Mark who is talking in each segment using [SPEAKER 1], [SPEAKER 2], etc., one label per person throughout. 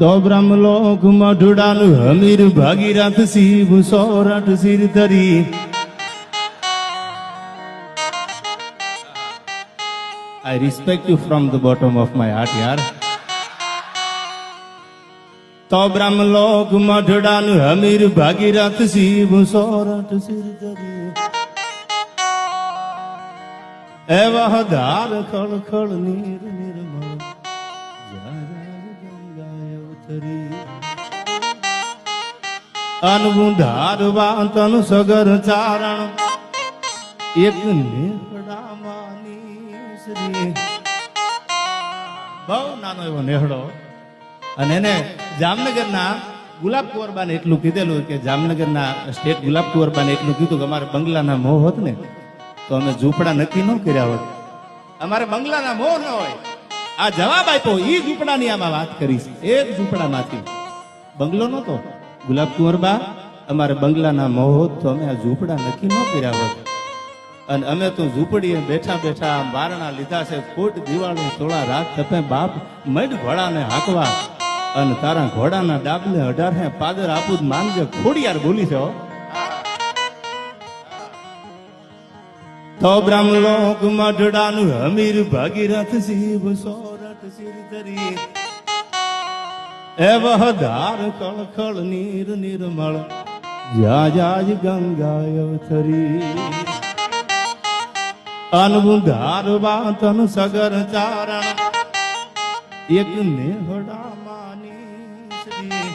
[SPEAKER 1] તો બ્રહ્મલોક મઢડાનું હમીર ભાગીરથ શિવ સોરઠ સિર ધરી I respect you from the bottom of my heart, yaar. તો Brahmlok મઢડાનું Hamir Bhagirath Shiv Sorath sir ધરી એવા ધાર ખળ ખળ નીર નિર્મળ ગંગાએ ઉતરી અનબુંધારવા તન સગર ચારણ એક નેહડામાંની શ્રી બહુ નાનો એવો નેહડો અને એને જામનગરના ગુલાબ કુંવરબાને એટલું કીધેલું કે જામનગરના સ્ટેટ ગુલાબ કુંવરબાને એટલું કીધું કે અમારે બંગલાના મોહ હોત ને તો અમે ઝૂંપડા નક્કી ન કર્યા હોત અમારે બંગલાના મોહ ન હોય આ જવાબ આપ્યો ઈ ઝૂંપડાની આમાં વાત કરીશ એક ઝૂંપડામાંથી બંગલો નતો ગુલાબ કુંવરબા અમારે બંગલાના મોહ હોત તો અમે આ ઝૂંપડા નક્કી ન કર્યા હોત અને અમે તો ઝૂંપડીએ બેઠા બેઠા બારણા લીધા છે ફૂટ દિવાળું થોડા રાત તપે બાપ મઢ ઘોડાને હાંકવા અને તારા ઘોડાના ડાબલે 18 પાદર આપું માનજે ખોડિયાર બોલી છે તો બ્રહ્મલોક મઢડાનું હમીર ભાગીરથ શિવ સોરઠ સિર ધરી એવહ ધાર ખળ ખળ નીર નિર્મળ જા જાજ ગંગાય અવતરી અનબુંધારવા તન સગર ચારણ એક નેહડામાંની શ્રી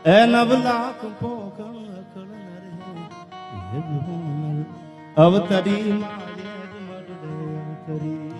[SPEAKER 1] એ નવલાખ પોકળ અકળ નરે અવતરી મારે મરડે અવતરી